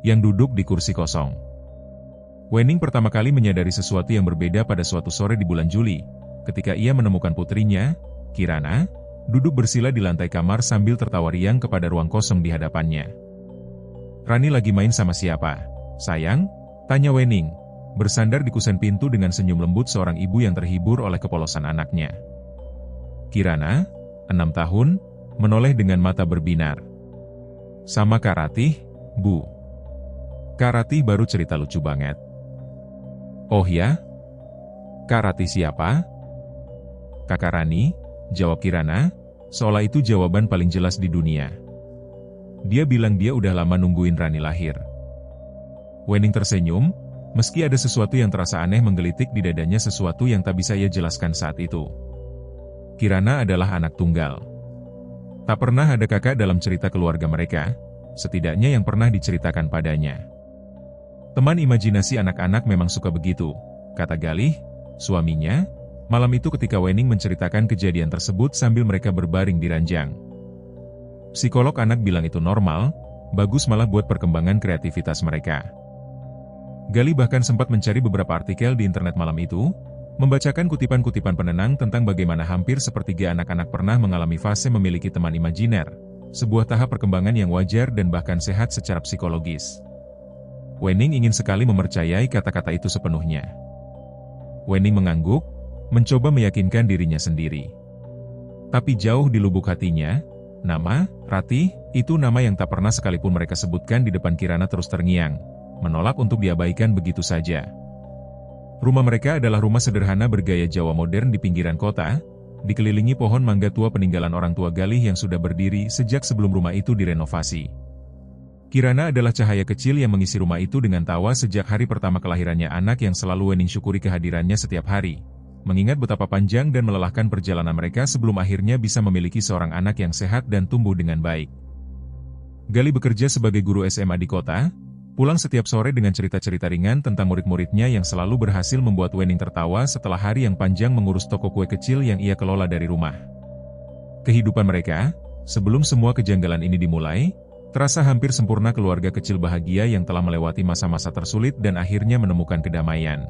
yang duduk di kursi kosong. Wening pertama kali menyadari sesuatu yang berbeda pada suatu sore di bulan Juli, ketika ia menemukan putrinya, Kirana, duduk bersila di lantai kamar sambil tertawa riang kepada ruang kosong di hadapannya. "Rani lagi main sama siapa, sayang?" tanya Wening, bersandar di kusen pintu dengan senyum lembut seorang ibu yang terhibur oleh kepolosan anaknya. Kirana, 6 tahun, menoleh dengan mata berbinar. "Sama Kak Ratih, Bu." Kak Ratih baru cerita lucu banget. "Oh ya? Kak Ratih siapa?" "Kakak Rani," jawab Kirana, seolah itu jawaban paling jelas di dunia. Dia bilang dia udah lama nungguin Rani lahir. Wening tersenyum, meski ada sesuatu yang terasa aneh menggelitik di dadanya, sesuatu yang tak bisa ia jelaskan saat itu. Kirana adalah anak tunggal. Tak pernah ada kakak dalam cerita keluarga mereka, setidaknya yang pernah diceritakan padanya. Teman imajinasi anak-anak memang suka begitu, kata Galih, suaminya, malam itu ketika Wening menceritakan kejadian tersebut sambil mereka berbaring di ranjang. Psikolog anak bilang itu normal, bagus malah buat perkembangan kreativitas mereka. Galih bahkan sempat mencari beberapa artikel di internet malam itu, membacakan kutipan-kutipan penenang tentang bagaimana hampir sepertiga anak-anak pernah mengalami fase memiliki teman imajiner, sebuah tahap perkembangan yang wajar dan bahkan sehat secara psikologis. Wening ingin sekali mempercayai kata-kata itu sepenuhnya. Wening mengangguk, mencoba meyakinkan dirinya sendiri. Tapi jauh di lubuk hatinya, nama, Ratih, itu nama yang tak pernah sekalipun mereka sebutkan di depan Kirana terus terngiang, menolak untuk diabaikan begitu saja. Rumah mereka adalah rumah sederhana bergaya Jawa modern di pinggiran kota, dikelilingi pohon mangga tua peninggalan orang tua Galih yang sudah berdiri sejak sebelum rumah itu direnovasi. Kirana adalah cahaya kecil yang mengisi rumah itu dengan tawa sejak hari pertama kelahirannya anak yang selalu Wening syukuri kehadirannya setiap hari, mengingat betapa panjang dan melelahkan perjalanan mereka sebelum akhirnya bisa memiliki seorang anak yang sehat dan tumbuh dengan baik. Galih bekerja sebagai guru SMA di kota, pulang setiap sore dengan cerita-cerita ringan tentang murid-muridnya yang selalu berhasil membuat Wening tertawa setelah hari yang panjang mengurus toko kue kecil yang ia kelola dari rumah. Kehidupan mereka, sebelum semua kejanggalan ini dimulai, terasa hampir sempurna, keluarga kecil bahagia yang telah melewati masa-masa tersulit dan akhirnya menemukan kedamaian.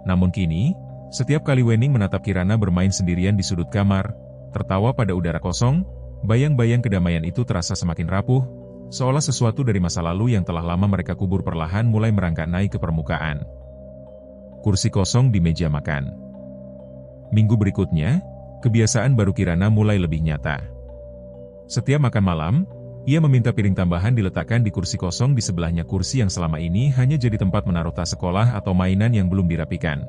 Namun kini, setiap kali Wening menatap Kirana bermain sendirian di sudut kamar, tertawa pada udara kosong, bayang-bayang kedamaian itu terasa semakin rapuh, seolah sesuatu dari masa lalu yang telah lama mereka kubur perlahan mulai merangkak naik ke permukaan. Kursi kosong di meja makan. Minggu berikutnya, kebiasaan baru Kirana mulai lebih nyata. Setiap makan malam, ia meminta piring tambahan diletakkan di kursi kosong di sebelahnya, kursi yang selama ini hanya jadi tempat menaruh tas sekolah atau mainan yang belum dirapikan.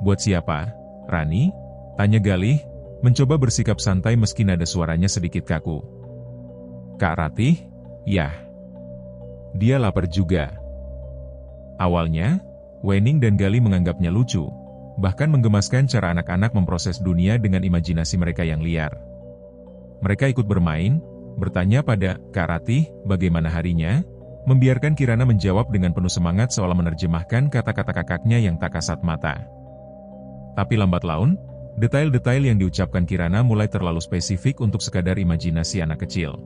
"Buat siapa, Rani?" tanya Galih, mencoba bersikap santai meski nada suaranya sedikit kaku. "Kak Ratih, yah. Dia lapar juga." Awalnya, Wening dan Galih menganggapnya lucu, bahkan menggemaskan cara anak-anak memproses dunia dengan imajinasi mereka yang liar. Mereka ikut bermain, bertanya pada Kak Ratih bagaimana harinya, membiarkan Kirana menjawab dengan penuh semangat seolah menerjemahkan kata-kata kakaknya yang tak kasat mata. Tapi lambat laun, detail-detail yang diucapkan Kirana mulai terlalu spesifik untuk sekadar imajinasi anak kecil.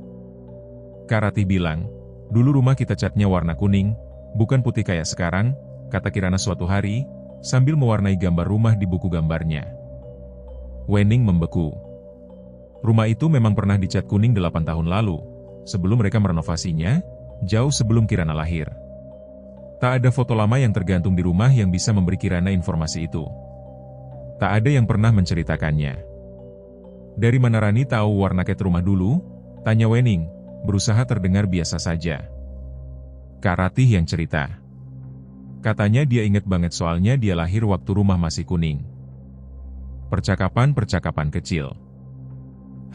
Kak Ratih bilang, "Dulu rumah kita catnya warna kuning, bukan putih kayak sekarang," kata Kirana suatu hari, sambil mewarnai gambar rumah di buku gambarnya. Wening membeku. Rumah itu memang pernah dicat kuning 8 tahun lalu, sebelum mereka merenovasinya, jauh sebelum Kirana lahir. Tak ada foto lama yang tergantung di rumah yang bisa memberi Kirana informasi itu. Tak ada yang pernah menceritakannya. "Dari mana Rani tahu warna cat rumah dulu?" tanya Wening, berusaha terdengar biasa saja. Kak Ratih yang cerita. Katanya dia ingat banget soalnya dia lahir waktu rumah masih kuning. Percakapan-percakapan kecil.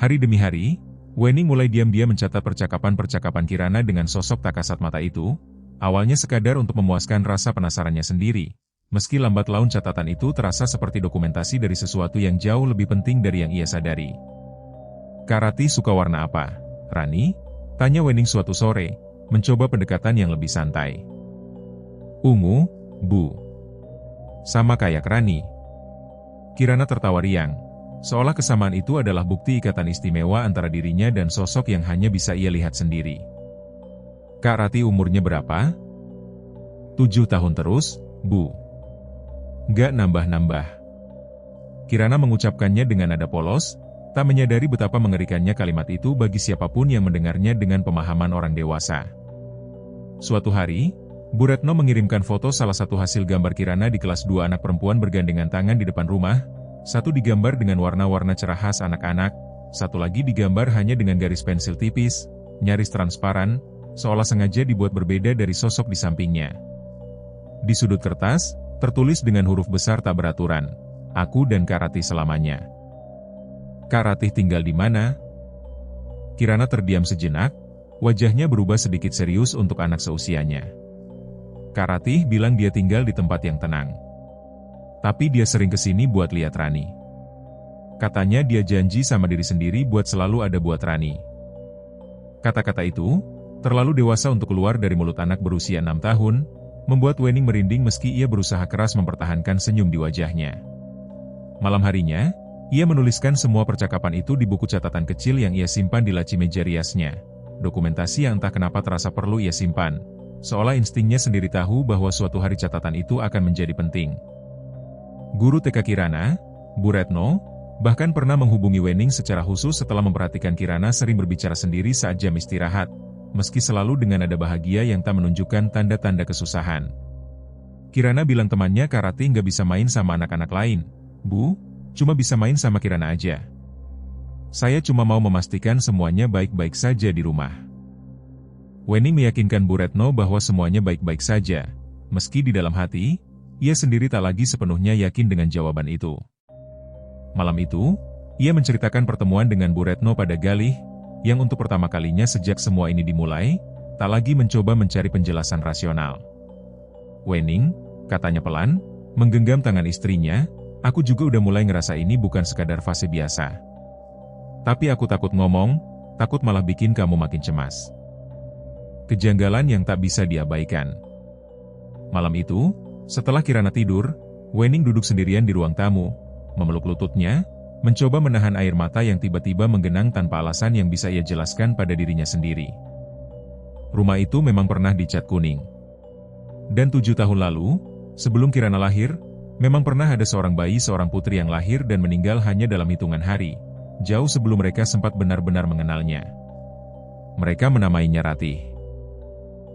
Hari demi hari, Wening mulai diam-diam mencatat percakapan-percakapan Kirana dengan sosok tak kasat mata itu, awalnya sekadar untuk memuaskan rasa penasarannya sendiri, meski lambat laun catatan itu terasa seperti dokumentasi dari sesuatu yang jauh lebih penting dari yang ia sadari. "Kak Ratih suka warna apa, Rani?" tanya Wening suatu sore, mencoba pendekatan yang lebih santai. "Ungu, Bu. Sama kayak Rani." Kirana tertawa riang, seolah kesamaan itu adalah bukti ikatan istimewa antara dirinya dan sosok yang hanya bisa ia lihat sendiri. Kak Ratih umurnya berapa? 7 tahun terus, Bu. Gak nambah-nambah. Kirana mengucapkannya dengan nada polos, tak menyadari betapa mengerikannya kalimat itu bagi siapapun yang mendengarnya dengan pemahaman orang dewasa. Suatu hari, Bu Retno mengirimkan foto salah satu hasil gambar Kirana di kelas 2 anak perempuan bergandengan tangan di depan rumah, satu digambar dengan warna-warna cerah khas anak-anak, satu lagi digambar hanya dengan garis pensil tipis, nyaris transparan, seolah sengaja dibuat berbeda dari sosok di sampingnya. Di sudut kertas, tertulis dengan huruf besar tak beraturan, "Aku dan Kak Ratih selamanya." Kak Ratih tinggal di mana? Kirana terdiam sejenak, wajahnya berubah sedikit serius untuk anak seusianya. Kak Ratih bilang dia tinggal di tempat yang tenang. Tapi dia sering kesini buat lihat Rani. Katanya dia janji sama diri sendiri buat selalu ada buat Rani. Kata-kata itu, terlalu dewasa untuk keluar dari mulut anak berusia 6 tahun, membuat Wening merinding meski ia berusaha keras mempertahankan senyum di wajahnya. Malam harinya, ia menuliskan semua percakapan itu di buku catatan kecil yang ia simpan di laci meja riasnya. Dokumentasi yang entah kenapa terasa perlu ia simpan, seolah instingnya sendiri tahu bahwa suatu hari catatan itu akan menjadi penting. Guru TK Kirana, Bu Retno, bahkan pernah menghubungi Wening secara khusus setelah memperhatikan Kirana sering berbicara sendiri saat jam istirahat, meski selalu dengan nada bahagia yang tak menunjukkan tanda-tanda kesusahan. Kirana bilang temannya Kak Ratih nggak bisa main sama anak-anak lain. "Bu, cuma bisa main sama Kirana aja. Saya cuma mau memastikan semuanya baik-baik saja di rumah." Wening meyakinkan Bu Retno bahwa semuanya baik-baik saja, meski di dalam hati, ia sendiri tak lagi sepenuhnya yakin dengan jawaban itu. Malam itu, ia menceritakan pertemuan dengan Bu Retno pada Galih, yang untuk pertama kalinya sejak semua ini dimulai, tak lagi mencoba mencari penjelasan rasional. "Wening," katanya pelan, menggenggam tangan istrinya, "aku juga udah mulai ngerasa ini bukan sekadar fase biasa. Tapi aku takut ngomong, takut malah bikin kamu makin cemas." Kejanggalan yang tak bisa diabaikan. Malam itu, setelah Kirana tidur, Wening duduk sendirian di ruang tamu, memeluk lututnya, mencoba menahan air mata yang tiba-tiba menggenang tanpa alasan yang bisa ia jelaskan pada dirinya sendiri. Rumah itu memang pernah dicat kuning. Dan 7 tahun lalu, sebelum Kirana lahir, memang pernah ada seorang bayi seorang putri yang lahir dan meninggal hanya dalam hitungan hari, jauh sebelum mereka sempat benar-benar mengenalnya. Mereka menamainya Ratih.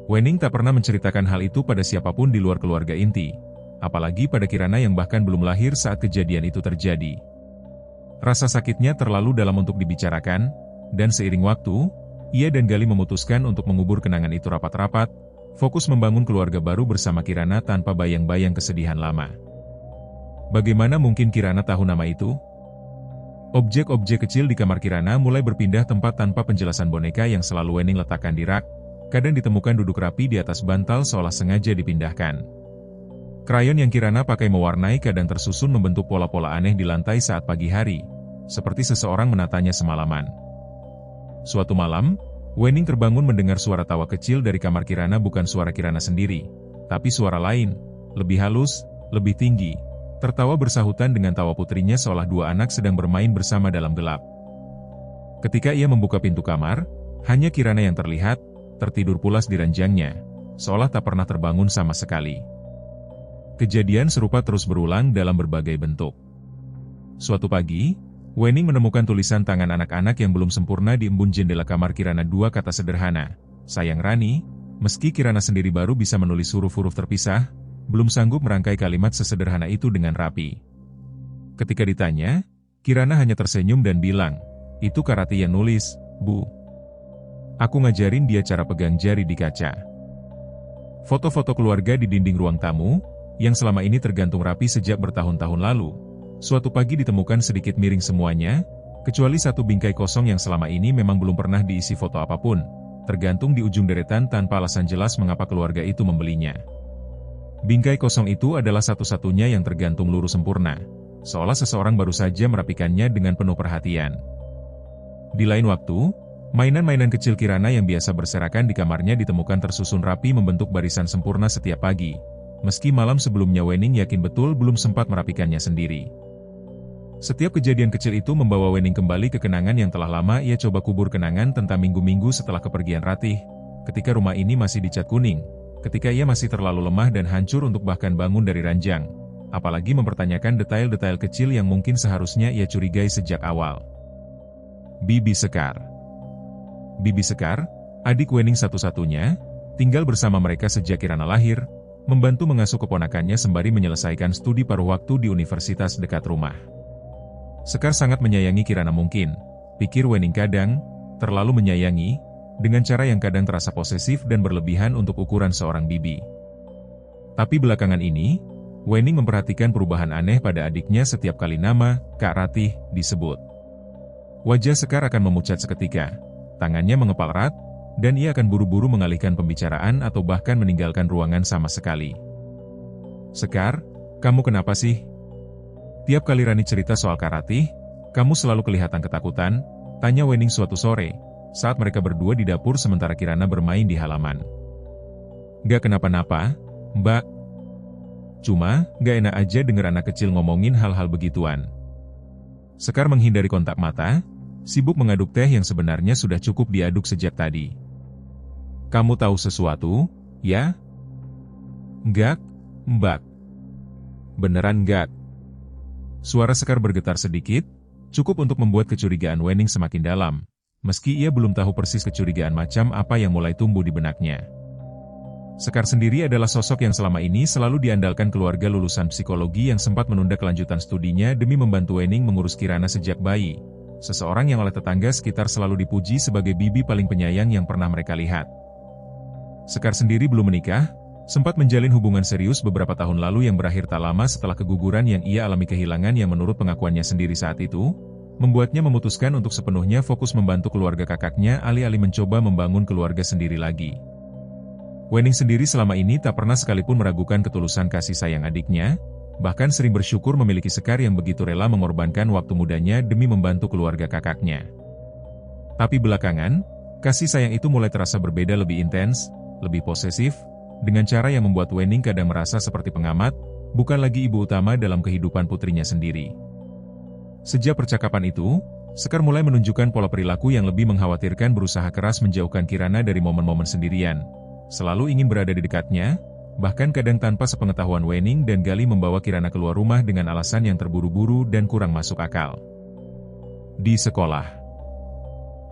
Wening tak pernah menceritakan hal itu pada siapapun di luar keluarga inti, apalagi pada Kirana yang bahkan belum lahir saat kejadian itu terjadi. Rasa sakitnya terlalu dalam untuk dibicarakan, dan seiring waktu, ia dan Gali memutuskan untuk mengubur kenangan itu rapat-rapat, fokus membangun keluarga baru bersama Kirana tanpa bayang-bayang kesedihan lama. Bagaimana mungkin Kirana tahu nama itu? Objek-objek kecil di kamar Kirana mulai berpindah tempat tanpa penjelasan. Boneka yang selalu Wening letakkan di rak, kadang ditemukan duduk rapi di atas bantal seolah sengaja dipindahkan. Krayon yang Kirana pakai mewarnai kadang tersusun membentuk pola-pola aneh di lantai saat pagi hari, seperti seseorang menatanya semalaman. Suatu malam, Wening terbangun mendengar suara tawa kecil dari kamar Kirana, bukan suara Kirana sendiri, tapi suara lain, lebih halus, lebih tinggi, tertawa bersahutan dengan tawa putrinya seolah dua anak sedang bermain bersama dalam gelap. Ketika ia membuka pintu kamar, hanya Kirana yang terlihat, tertidur pulas di ranjangnya, seolah tak pernah terbangun sama sekali. Kejadian serupa terus berulang dalam berbagai bentuk. Suatu pagi, Wening menemukan tulisan tangan anak-anak yang belum sempurna di embun jendela kamar Kirana. 2 kata sederhana, "Sayang Rani." Meski Kirana sendiri baru bisa menulis huruf-huruf terpisah, belum sanggup merangkai kalimat sesederhana itu dengan rapi. Ketika ditanya, Kirana hanya tersenyum dan bilang, "Itu Kak Ratih yang nulis, Bu. Aku ngajarin dia cara pegang jari di kaca." Foto-foto keluarga di dinding ruang tamu, yang selama ini tergantung rapi sejak bertahun-tahun lalu, suatu pagi ditemukan sedikit miring semuanya, kecuali satu bingkai kosong yang selama ini memang belum pernah diisi foto apapun, tergantung di ujung deretan tanpa alasan jelas mengapa keluarga itu membelinya. Bingkai kosong itu adalah satu-satunya yang tergantung lurus sempurna, seolah seseorang baru saja merapikannya dengan penuh perhatian. Di lain waktu, mainan-mainan kecil Kirana yang biasa berserakan di kamarnya ditemukan tersusun rapi membentuk barisan sempurna setiap pagi, meski malam sebelumnya Wening yakin betul belum sempat merapikannya sendiri. Setiap kejadian kecil itu membawa Wening kembali ke kenangan yang telah lama ia coba kubur, kenangan tentang minggu-minggu setelah kepergian Ratih, ketika rumah ini masih dicat kuning, ketika ia masih terlalu lemah dan hancur untuk bahkan bangun dari ranjang, apalagi mempertanyakan detail-detail kecil yang mungkin seharusnya ia curigai sejak awal. Bibi Sekar. Bibi Sekar, adik Wening satu-satunya, tinggal bersama mereka sejak Kirana lahir, membantu mengasuh keponakannya sembari menyelesaikan studi paruh waktu di universitas dekat rumah. Sekar sangat menyayangi Kirana mungkin, pikir Wening kadang, terlalu menyayangi, dengan cara yang kadang terasa posesif dan berlebihan untuk ukuran seorang bibi. Tapi belakangan ini, Wening memperhatikan perubahan aneh pada adiknya setiap kali nama Kak Ratih disebut. Wajah Sekar akan memucat seketika, tangannya mengepal erat, dan ia akan buru-buru mengalihkan pembicaraan atau bahkan meninggalkan ruangan sama sekali. Sekar, kamu kenapa sih? Tiap kali Rani cerita soal Kak Ratih, kamu selalu kelihatan ketakutan, tanya Wening suatu sore, saat mereka berdua di dapur sementara Kirana bermain di halaman. Gak kenapa-napa, Mbak. Cuma, gak enak aja dengar anak kecil ngomongin hal-hal begituan. Sekar menghindari kontak mata, sibuk mengaduk teh yang sebenarnya sudah cukup diaduk sejak tadi. Kamu tahu sesuatu, ya? Enggak, Mbak. Beneran enggak? Suara Sekar bergetar sedikit, cukup untuk membuat kecurigaan Wening semakin dalam, meski ia belum tahu persis kecurigaan macam apa yang mulai tumbuh di benaknya. Sekar sendiri adalah sosok yang selama ini selalu diandalkan keluarga lulusan psikologi yang sempat menunda kelanjutan studinya demi membantu Wening mengurus Kirana sejak bayi, seseorang yang oleh tetangga sekitar selalu dipuji sebagai bibi paling penyayang yang pernah mereka lihat. Sekar sendiri belum menikah, sempat menjalin hubungan serius beberapa tahun lalu yang berakhir tak lama setelah keguguran yang ia alami kehilangan yang menurut pengakuannya sendiri saat itu, membuatnya memutuskan untuk sepenuhnya fokus membantu keluarga kakaknya alih-alih mencoba membangun keluarga sendiri lagi. Wening sendiri selama ini tak pernah sekalipun meragukan ketulusan kasih sayang adiknya, bahkan sering bersyukur memiliki Sekar yang begitu rela mengorbankan waktu mudanya demi membantu keluarga kakaknya. Tapi belakangan, kasih sayang itu mulai terasa berbeda, lebih intens, lebih posesif, dengan cara yang membuat Wening kadang merasa seperti pengamat, bukan lagi ibu utama dalam kehidupan putrinya sendiri. Sejak percakapan itu, Sekar mulai menunjukkan pola perilaku yang lebih mengkhawatirkan, berusaha keras menjauhkan Kirana dari momen-momen sendirian, selalu ingin berada di dekatnya, bahkan kadang tanpa sepengetahuan Wening dan Gali membawa Kirana keluar rumah dengan alasan yang terburu-buru dan kurang masuk akal. Di sekolah.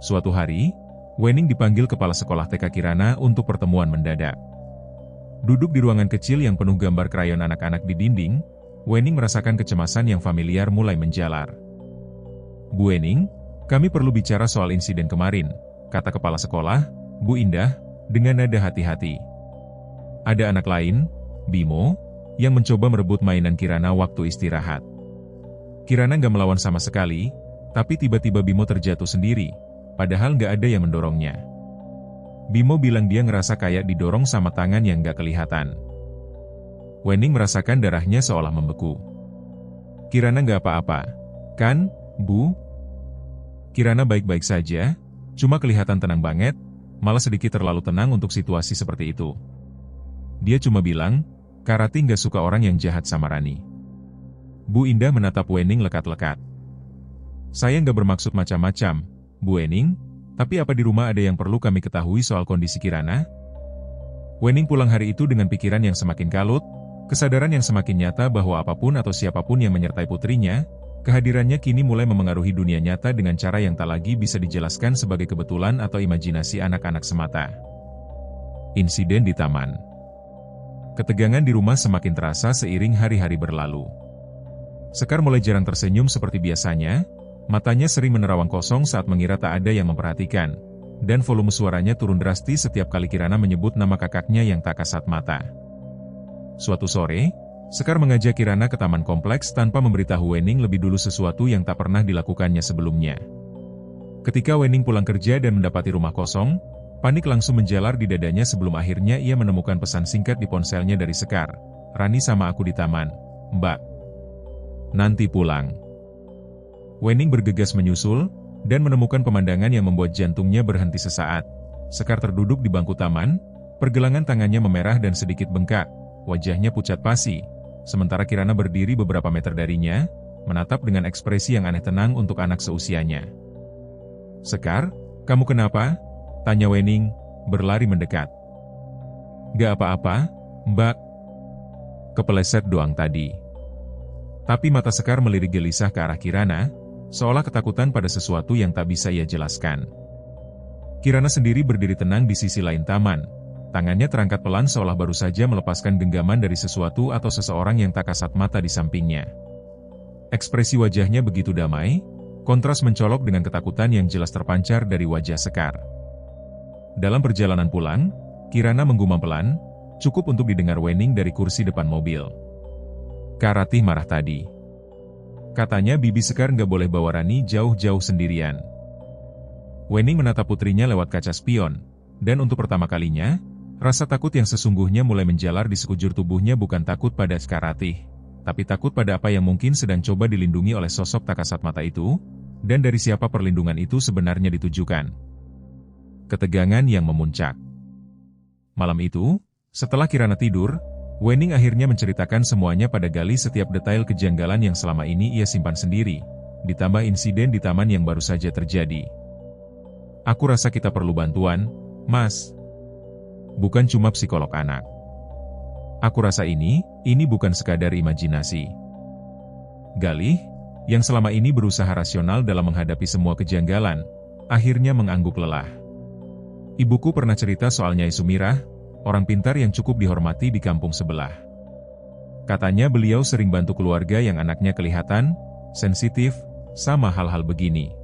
Suatu hari, Wening dipanggil kepala sekolah TK Kirana untuk pertemuan mendadak. Duduk di ruangan kecil yang penuh gambar krayon anak-anak di dinding, Wening merasakan kecemasan yang familiar mulai menjalar. Bu Wening, kami perlu bicara soal insiden kemarin, kata kepala sekolah, Bu Indah, dengan nada hati-hati. Ada anak lain, Bimo, yang mencoba merebut mainan Kirana waktu istirahat. Kirana gak melawan sama sekali, tapi tiba-tiba Bimo terjatuh sendiri, padahal gak ada yang mendorongnya. Bimo bilang dia ngerasa kayak didorong sama tangan yang gak kelihatan. Wening merasakan darahnya seolah membeku. Kirana gak apa-apa, kan, Bu? Kirana baik-baik saja, cuma kelihatan tenang banget, malah sedikit terlalu tenang untuk situasi seperti itu. Dia cuma bilang, Kak Ratih gak suka orang yang jahat sama Rani. Bu Indah menatap Wening lekat-lekat. Saya gak bermaksud macam-macam, Bu Wening, tapi apa di rumah ada yang perlu kami ketahui soal kondisi Kirana? Wening pulang hari itu dengan pikiran yang semakin kalut, kesadaran yang semakin nyata bahwa apapun atau siapapun yang menyertai putrinya, kehadirannya kini mulai memengaruhi dunia nyata dengan cara yang tak lagi bisa dijelaskan sebagai kebetulan atau imajinasi anak-anak semata. Insiden di taman. Ketegangan di rumah semakin terasa seiring hari-hari berlalu. Sekar mulai jarang tersenyum seperti biasanya, matanya sering menerawang kosong saat mengira tak ada yang memperhatikan, dan volume suaranya turun drastis setiap kali Kirana menyebut nama kakaknya yang tak kasat mata. Suatu sore, Sekar mengajak Kirana ke taman kompleks tanpa memberitahu Wening lebih dulu sesuatu yang tak pernah dilakukannya sebelumnya. Ketika Wening pulang kerja dan mendapati rumah kosong, panik langsung menjalar di dadanya sebelum akhirnya ia menemukan pesan singkat di ponselnya dari Sekar. Rani sama aku di taman, Mbak. Nanti pulang. Wening bergegas menyusul, dan menemukan pemandangan yang membuat jantungnya berhenti sesaat. Sekar terduduk di bangku taman, pergelangan tangannya memerah dan sedikit bengkak, wajahnya pucat pasi, sementara Kirana berdiri beberapa meter darinya, menatap dengan ekspresi yang aneh tenang untuk anak seusianya. Sekar, kamu kenapa? Tanya Wening, berlari mendekat. "Gak apa-apa, Mbak. Kepeleset doang tadi." Tapi mata Sekar melirik gelisah ke arah Kirana, seolah ketakutan pada sesuatu yang tak bisa ia jelaskan. Kirana sendiri berdiri tenang di sisi lain taman. Tangannya terangkat pelan seolah baru saja melepaskan genggaman dari sesuatu atau seseorang yang tak kasat mata di sampingnya. Ekspresi wajahnya begitu damai, kontras mencolok dengan ketakutan yang jelas terpancar dari wajah Sekar. Dalam perjalanan pulang, Kirana menggumam pelan, cukup untuk didengar Wening dari kursi depan mobil. "Kak Ratih marah tadi. Katanya Bibi Sekar nggak boleh bawa Rani jauh-jauh sendirian." Wening menatap putrinya lewat kaca spion, dan untuk pertama kalinya, rasa takut yang sesungguhnya mulai menjalar di sekujur tubuhnya bukan takut pada Kak Ratih, tapi takut pada apa yang mungkin sedang coba dilindungi oleh sosok tak kasat mata itu, dan dari siapa perlindungan itu sebenarnya ditujukan. Ketegangan yang memuncak. Malam itu, setelah Kirana tidur, Wening akhirnya menceritakan semuanya pada Galih, setiap detail kejanggalan yang selama ini ia simpan sendiri, ditambah insiden di taman yang baru saja terjadi. "Aku rasa kita perlu bantuan, Mas. Bukan cuma psikolog anak. Aku rasa ini bukan sekadar imajinasi." Galih, yang selama ini berusaha rasional dalam menghadapi semua kejanggalan, akhirnya mengangguk lelah. "Ibuku pernah cerita soal Nyai Sumirah, orang pintar yang cukup dihormati di kampung sebelah. Katanya beliau sering bantu keluarga yang anaknya kelihatan sensitif sama hal-hal begini.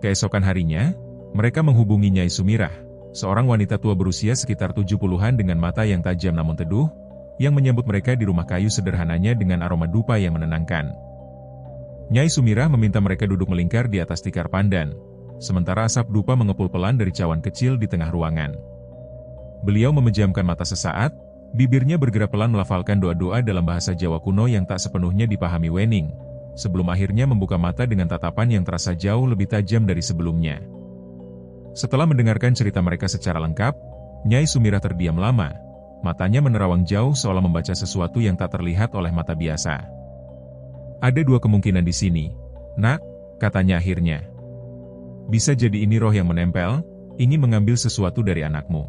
Keesokan harinya, mereka menghubungi Nyai Sumirah, seorang wanita tua berusia sekitar 70-an dengan mata yang tajam namun teduh, yang menyambut mereka di rumah kayu sederhananya dengan aroma dupa yang menenangkan. Nyai Sumirah meminta mereka duduk melingkar di atas tikar pandan, sementara asap dupa mengepul pelan dari cawan kecil di tengah ruangan. Beliau memejamkan mata sesaat, bibirnya bergerak pelan melafalkan doa-doa dalam bahasa Jawa kuno yang tak sepenuhnya dipahami Wening, sebelum akhirnya membuka mata dengan tatapan yang terasa jauh lebih tajam dari sebelumnya. Setelah mendengarkan cerita mereka secara lengkap, Nyai Sumirah terdiam lama, matanya menerawang jauh seolah membaca sesuatu yang tak terlihat oleh mata biasa. "Ada dua kemungkinan di sini, Nak," katanya akhirnya. "Bisa jadi ini roh yang menempel, ingin mengambil sesuatu dari anakmu.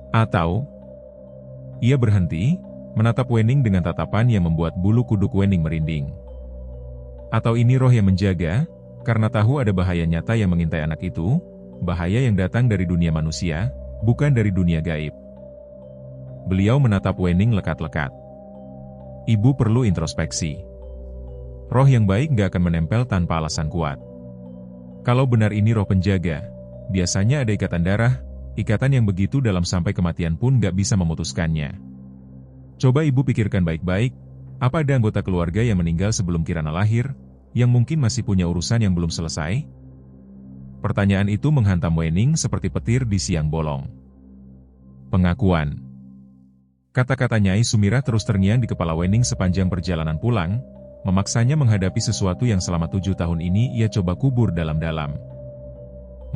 Atau..." Ia berhenti, menatap Wening dengan tatapan yang membuat bulu kuduk Wening merinding. "Atau ini roh yang menjaga, karena tahu ada bahaya nyata yang mengintai anak itu, bahaya yang datang dari dunia manusia, bukan dari dunia gaib." Beliau menatap Wening lekat-lekat. "Ibu perlu introspeksi. Roh yang baik gak akan menempel tanpa alasan kuat. Kalau benar ini roh penjaga, biasanya ada ikatan darah, ikatan yang begitu dalam sampai kematian pun gak bisa memutuskannya. Coba ibu pikirkan baik-baik, apa ada anggota keluarga yang meninggal sebelum Kirana lahir, yang mungkin masih punya urusan yang belum selesai?" Pertanyaan itu menghantam Wening seperti petir di siang bolong. Pengakuan. Kata-kata Nyai Sumirah terus terngiang di kepala Wening sepanjang perjalanan pulang, memaksanya menghadapi sesuatu yang selama 7 tahun ini ia coba kubur dalam-dalam.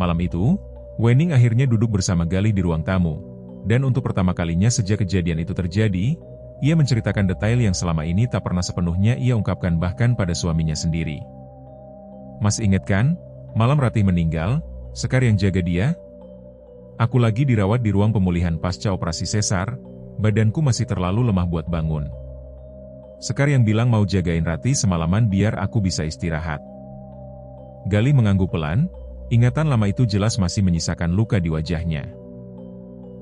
Malam itu, Wening akhirnya duduk bersama Galih di ruang tamu, dan untuk pertama kalinya sejak kejadian itu terjadi, ia menceritakan detail yang selama ini tak pernah sepenuhnya ia ungkapkan bahkan pada suaminya sendiri. "Mas ingat kan, malam Ratih meninggal, Sekar yang jaga dia? Aku lagi dirawat di ruang pemulihan pasca operasi sesar, badanku masih terlalu lemah buat bangun. Sekar yang bilang mau jagain Ratih semalaman biar aku bisa istirahat." Galih mengangguk pelan, ingatan lama itu jelas masih menyisakan luka di wajahnya.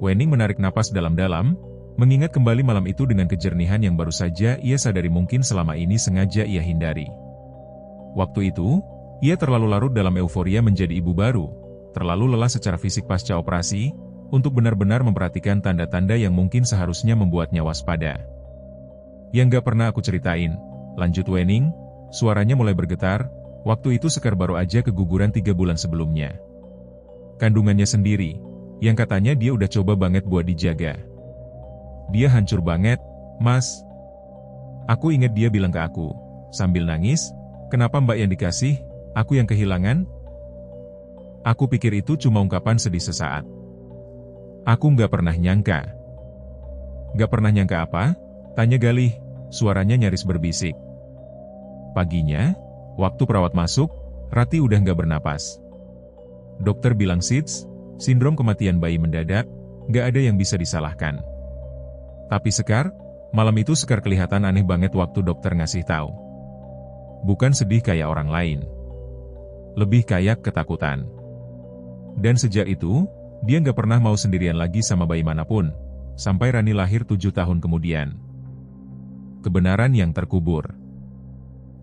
Wening menarik napas dalam-dalam, mengingat kembali malam itu dengan kejernihan yang baru saja ia sadari mungkin selama ini sengaja ia hindari. Waktu itu, ia terlalu larut dalam euforia menjadi ibu baru, terlalu lelah secara fisik pasca operasi, untuk benar-benar memperhatikan tanda-tanda yang mungkin seharusnya membuatnya waspada. "Yang gak pernah aku ceritain," lanjut Wening, suaranya mulai bergetar, "waktu itu Sekar baru aja keguguran 3 bulan sebelumnya. Kandungannya sendiri, yang katanya dia udah coba banget buat dijaga. Dia hancur banget, Mas. Aku ingat dia bilang ke aku, sambil nangis, 'Kenapa Mbak yang dikasih, aku yang kehilangan?' Aku pikir itu cuma ungkapan sedih sesaat. Aku nggak pernah nyangka." "Nggak pernah nyangka apa?" tanya Galih, suaranya nyaris berbisik. Paginya, waktu perawat masuk, Ratih udah nggak bernapas. Dokter bilang SIDS, sindrom kematian bayi mendadak, gak ada yang bisa disalahkan. Tapi Sekar, malam itu Sekar kelihatan aneh banget waktu dokter ngasih tahu. Bukan sedih kayak orang lain. Lebih kayak ketakutan. Dan sejak itu, dia gak pernah mau sendirian lagi sama bayi manapun, sampai Rani lahir 7 tahun kemudian. Kebenaran yang terkubur.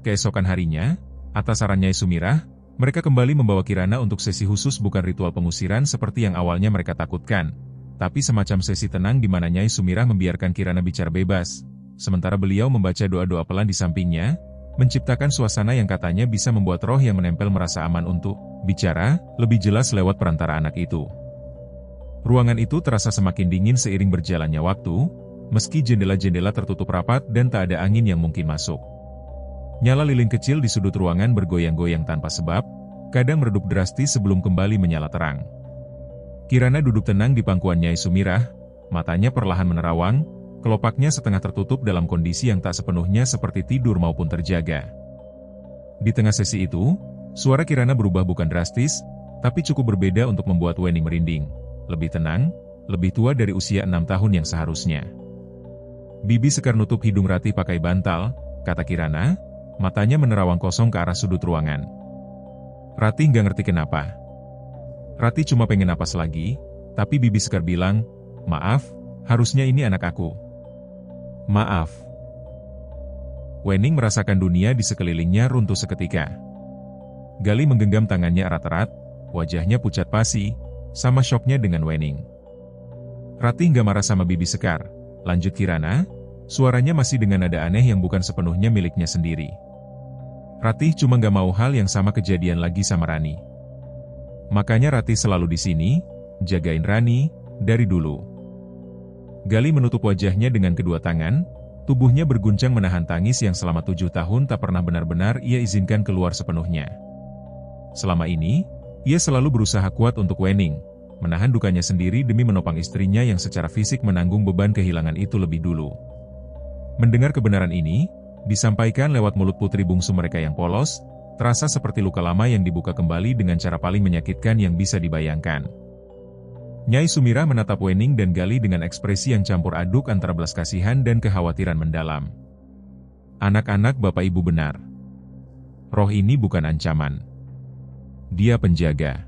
Keesokan harinya, atas saran Nyai Sumirah, mereka kembali membawa Kirana untuk sesi khusus, bukan ritual pengusiran seperti yang awalnya mereka takutkan, tapi semacam sesi tenang di mana Nyai Sumirah membiarkan Kirana bicara bebas, sementara beliau membaca doa-doa pelan di sampingnya, menciptakan suasana yang katanya bisa membuat roh yang menempel merasa aman untuk bicara lebih jelas lewat perantara anak itu. Ruangan itu terasa semakin dingin seiring berjalannya waktu, meski jendela-jendela tertutup rapat dan tak ada angin yang mungkin masuk. Nyala lilin kecil di sudut ruangan bergoyang-goyang tanpa sebab, kadang meredup drastis sebelum kembali menyala terang. Kirana duduk tenang di pangkuan Nyai Sumirah, matanya perlahan menerawang, kelopaknya setengah tertutup dalam kondisi yang tak sepenuhnya seperti tidur maupun terjaga. Di tengah sesi itu, suara Kirana berubah bukan drastis, tapi cukup berbeda untuk membuat Wening merinding. Lebih tenang, lebih tua dari usia 6 tahun yang seharusnya. Bibi Sekar nutup hidung Ratih pakai bantal, kata Kirana, matanya menerawang kosong ke arah sudut ruangan. Ratih nggak ngerti kenapa. Ratih cuma pengen napas lagi, tapi Bibi Sekar bilang, maaf, harusnya ini anak aku. Maaf. Wening merasakan dunia di sekelilingnya runtuh seketika. Gali menggenggam tangannya erat-erat, wajahnya pucat pasi, sama syoknya dengan Wening. Ratih nggak marah sama Bibi Sekar, lanjut Kirana, suaranya masih dengan nada aneh yang bukan sepenuhnya miliknya sendiri. Ratih cuma nggak mau hal yang sama kejadian lagi sama Rani. Makanya Ratih selalu di sini, jagain Rani, dari dulu. Gali menutup wajahnya dengan kedua tangan, tubuhnya berguncang menahan tangis yang selama 7 tahun tak pernah benar-benar ia izinkan keluar sepenuhnya. Selama ini, ia selalu berusaha kuat untuk Wening, menahan dukanya sendiri demi menopang istrinya yang secara fisik menanggung beban kehilangan itu lebih dulu. Mendengar kebenaran ini, disampaikan lewat mulut putri bungsu mereka yang polos, terasa seperti luka lama yang dibuka kembali dengan cara paling menyakitkan yang bisa dibayangkan. Nyai Sumirah menatap Wening dan Gali dengan ekspresi yang campur aduk antara belas kasihan dan kekhawatiran mendalam. Anak-anak Bapak Ibu benar. Roh ini bukan ancaman. Dia penjaga.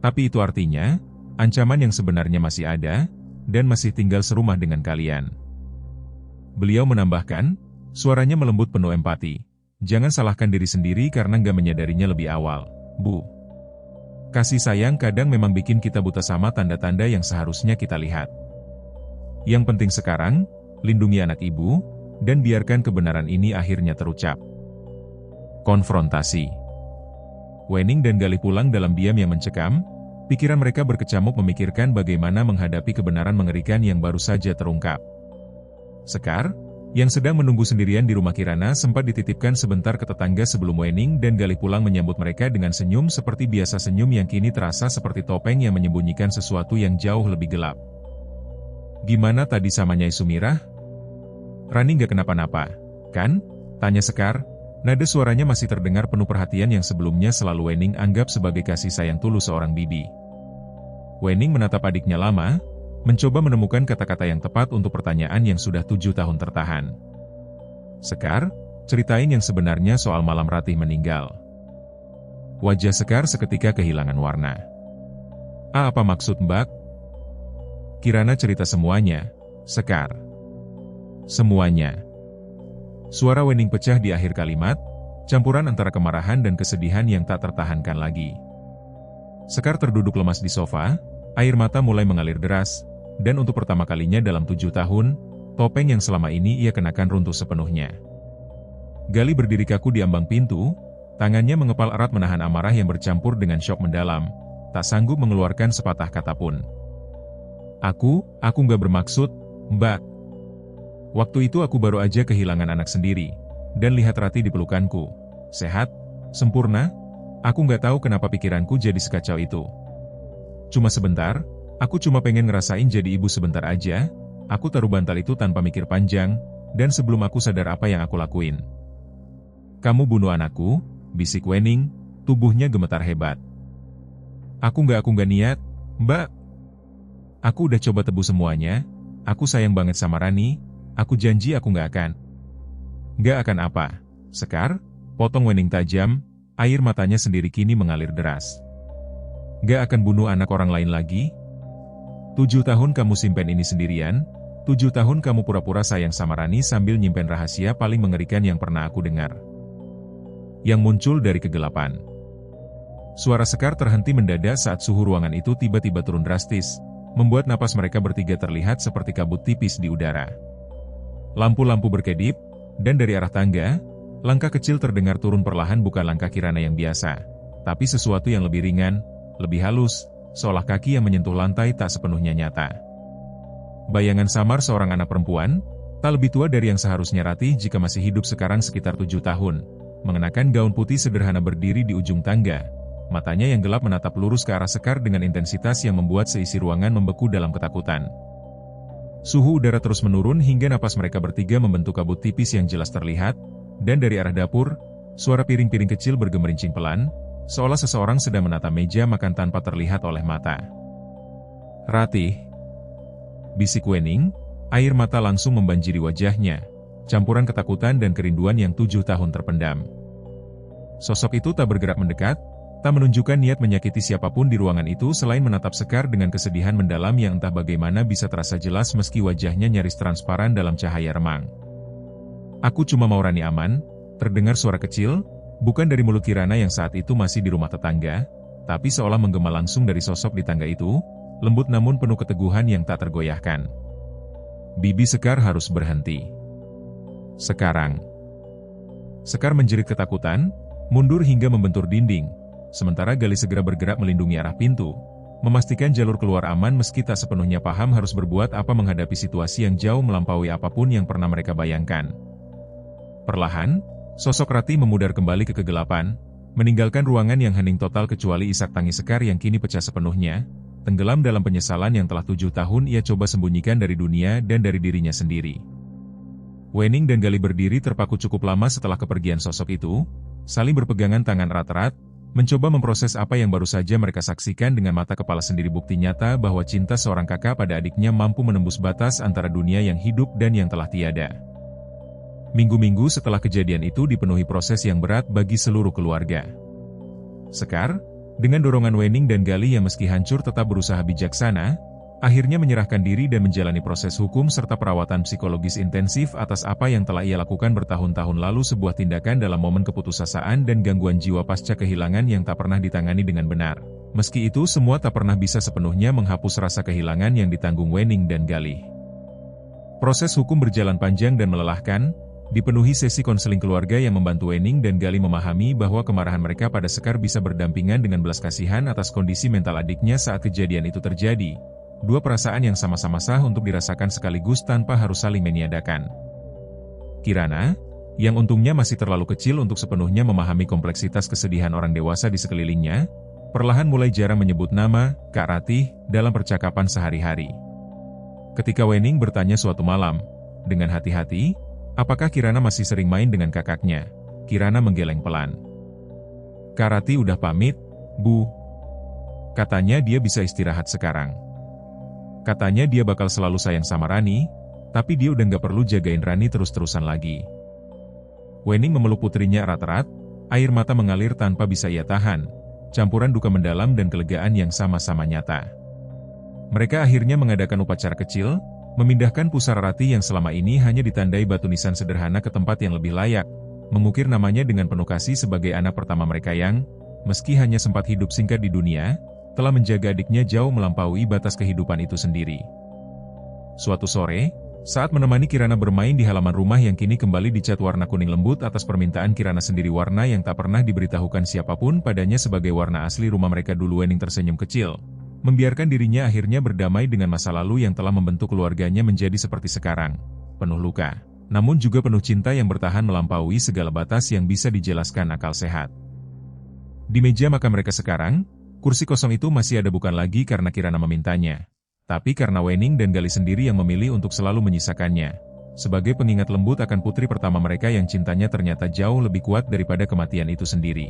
Tapi itu artinya, ancaman yang sebenarnya masih ada, dan masih tinggal serumah dengan kalian. Beliau menambahkan, suaranya melembut penuh empati. Jangan salahkan diri sendiri karena nggak menyadarinya lebih awal, Bu. Kasih sayang kadang memang bikin kita buta sama tanda-tanda yang seharusnya kita lihat. Yang penting sekarang, lindungi anak ibu, dan biarkan kebenaran ini akhirnya terucap. Konfrontasi. Wening dan Gali pulang dalam diam yang mencekam, pikiran mereka berkecamuk memikirkan bagaimana menghadapi kebenaran mengerikan yang baru saja terungkap. Sekar, yang sedang menunggu sendirian di rumah Kirana sempat dititipkan sebentar ke tetangga sebelum Wening dan Gali pulang menyambut mereka dengan senyum seperti biasa, senyum yang kini terasa seperti topeng yang menyembunyikan sesuatu yang jauh lebih gelap. Gimana tadi sama Nyai Sumirah? Rani nggak kenapa-napa, kan? Tanya Sekar, nada suaranya masih terdengar penuh perhatian yang sebelumnya selalu Wening anggap sebagai kasih sayang tulus seorang bibi. Wening menatap adiknya lama, mencoba menemukan kata-kata yang tepat untuk pertanyaan yang sudah 7 tahun tertahan. Sekar, ceritain yang sebenarnya soal malam Ratih meninggal. Wajah Sekar seketika kehilangan warna. Apa maksud Mbak? Kirana cerita semuanya, Sekar. Semuanya. Suara Wening pecah di akhir kalimat, campuran antara kemarahan dan kesedihan yang tak tertahankan lagi. Sekar terduduk lemas di sofa, air mata mulai mengalir deras, dan untuk pertama kalinya dalam 7 tahun, topeng yang selama ini ia kenakan runtuh sepenuhnya. Gali berdiri kaku di ambang pintu, tangannya mengepal erat menahan amarah yang bercampur dengan syok mendalam, tak sanggup mengeluarkan sepatah kata pun. Aku nggak bermaksud, Mbak. Waktu itu aku baru aja kehilangan anak sendiri, dan lihat Ratih di pelukanku. Sehat, sempurna, aku nggak tahu kenapa pikiranku jadi sekacau itu. Cuma sebentar, aku cuma pengen ngerasain jadi ibu sebentar aja, aku taruh bantal itu tanpa mikir panjang, dan sebelum aku sadar apa yang aku lakuin. Kamu bunuh anakku, bisik Wening, tubuhnya gemetar hebat. Aku nggak niat, Mbak, aku udah coba tebus semuanya, aku sayang banget sama Rani, aku janji aku nggak akan. Nggak akan apa? Sekar, potong Wening tajam, air matanya sendiri kini mengalir deras. Nggak akan bunuh anak orang lain lagi? 7 tahun kamu simpen ini sendirian, 7 tahun kamu pura-pura sayang sama Rani sambil nyimpen rahasia paling mengerikan yang pernah aku dengar. Yang muncul dari kegelapan. Suara Sekar terhenti mendadak saat suhu ruangan itu tiba-tiba turun drastis, membuat napas mereka bertiga terlihat seperti kabut tipis di udara. Lampu-lampu berkedip, dan dari arah tangga, langkah kecil terdengar turun perlahan, bukan langkah Kirana yang biasa, tapi sesuatu yang lebih ringan, lebih halus, seolah kaki yang menyentuh lantai tak sepenuhnya nyata. Bayangan samar seorang anak perempuan, tak lebih tua dari yang seharusnya Ratih jika masih hidup sekarang sekitar 7 tahun, mengenakan gaun putih sederhana berdiri di ujung tangga. Matanya yang gelap menatap lurus ke arah Sekar dengan intensitas yang membuat seisi ruangan membeku dalam ketakutan. Suhu udara terus menurun hingga napas mereka bertiga membentuk kabut tipis yang jelas terlihat, dan dari arah dapur, suara piring-piring kecil bergemerincing pelan, seolah seseorang sedang menata meja makan tanpa terlihat oleh mata. Ratih, bisik Wening, air mata langsung membanjiri wajahnya, campuran ketakutan dan kerinduan yang 7 tahun terpendam. Sosok itu tak bergerak mendekat, tak menunjukkan niat menyakiti siapapun di ruangan itu selain menatap Sekar dengan kesedihan mendalam yang entah bagaimana bisa terasa jelas meski wajahnya nyaris transparan dalam cahaya remang. Aku cuma mau Rani aman, terdengar suara kecil, bukan dari mulut Kirana yang saat itu masih di rumah tetangga, tapi seolah menggema langsung dari sosok di tangga itu, lembut namun penuh keteguhan yang tak tergoyahkan. Bibi Sekar harus berhenti. Sekarang. Sekar menjerit ketakutan, mundur hingga membentur dinding, sementara Gali segera bergerak melindungi arah pintu, memastikan jalur keluar aman meski tak sepenuhnya paham harus berbuat apa menghadapi situasi yang jauh melampaui apapun yang pernah mereka bayangkan. Perlahan, sosok Ratih memudar kembali ke kegelapan, meninggalkan ruangan yang hening total kecuali isak tangis Sekar yang kini pecah sepenuhnya, tenggelam dalam penyesalan yang telah 7 tahun ia coba sembunyikan dari dunia dan dari dirinya sendiri. Wening dan Gali berdiri terpaku cukup lama setelah kepergian sosok itu, saling berpegangan tangan erat-erat, mencoba memproses apa yang baru saja mereka saksikan dengan mata kepala sendiri, bukti nyata bahwa cinta seorang kakak pada adiknya mampu menembus batas antara dunia yang hidup dan yang telah tiada. Minggu-minggu setelah kejadian itu dipenuhi proses yang berat bagi seluruh keluarga. Sekar, dengan dorongan Wening dan Gali yang meski hancur tetap berusaha bijaksana, akhirnya menyerahkan diri dan menjalani proses hukum serta perawatan psikologis intensif atas apa yang telah ia lakukan bertahun-tahun lalu, sebuah tindakan dalam momen keputusasaan dan gangguan jiwa pasca kehilangan yang tak pernah ditangani dengan benar. Meski itu semua tak pernah bisa sepenuhnya menghapus rasa kehilangan yang ditanggung Wening dan Gali. Proses hukum berjalan panjang dan melelahkan, dipenuhi sesi konseling keluarga yang membantu Wening dan Gali memahami bahwa kemarahan mereka pada Sekar bisa berdampingan dengan belas kasihan atas kondisi mental adiknya saat kejadian itu terjadi. Dua perasaan yang sama-sama sah untuk dirasakan sekaligus tanpa harus saling meniadakan. Kirana, yang untungnya masih terlalu kecil untuk sepenuhnya memahami kompleksitas kesedihan orang dewasa di sekelilingnya, perlahan mulai jarang menyebut nama Kak Ratih dalam percakapan sehari-hari. Ketika Wening bertanya suatu malam, dengan hati-hati, apakah Kirana masih sering main dengan kakaknya, Kirana menggeleng pelan. Kak Ratih udah pamit, Bu. Katanya dia bisa istirahat sekarang. Katanya dia bakal selalu sayang sama Rani, tapi dia udah nggak perlu jagain Rani terus-terusan lagi. Wening memeluk putrinya erat-erat, air mata mengalir tanpa bisa ia tahan, campuran duka mendalam dan kelegaan yang sama-sama nyata. Mereka akhirnya mengadakan upacara kecil, memindahkan pusara Ratih yang selama ini hanya ditandai batu nisan sederhana ke tempat yang lebih layak, mengukir namanya dengan penuh kasih sebagai anak pertama mereka yang, meski hanya sempat hidup singkat di dunia, telah menjaga adiknya jauh melampaui batas kehidupan itu sendiri. Suatu sore, saat menemani Kirana bermain di halaman rumah yang kini kembali dicat warna kuning lembut atas permintaan Kirana sendiri, warna yang tak pernah diberitahukan siapapun padanya sebagai warna asli rumah mereka dulu, Wening tersenyum kecil, membiarkan dirinya akhirnya berdamai dengan masa lalu yang telah membentuk keluarganya menjadi seperti sekarang, penuh luka, namun juga penuh cinta yang bertahan melampaui segala batas yang bisa dijelaskan akal sehat. Di meja makan mereka sekarang, kursi kosong itu masih ada bukan lagi karena Kirana memintanya, tapi karena Wening dan Gali sendiri yang memilih untuk selalu menyisakannya, sebagai pengingat lembut akan putri pertama mereka yang cintanya ternyata jauh lebih kuat daripada kematian itu sendiri.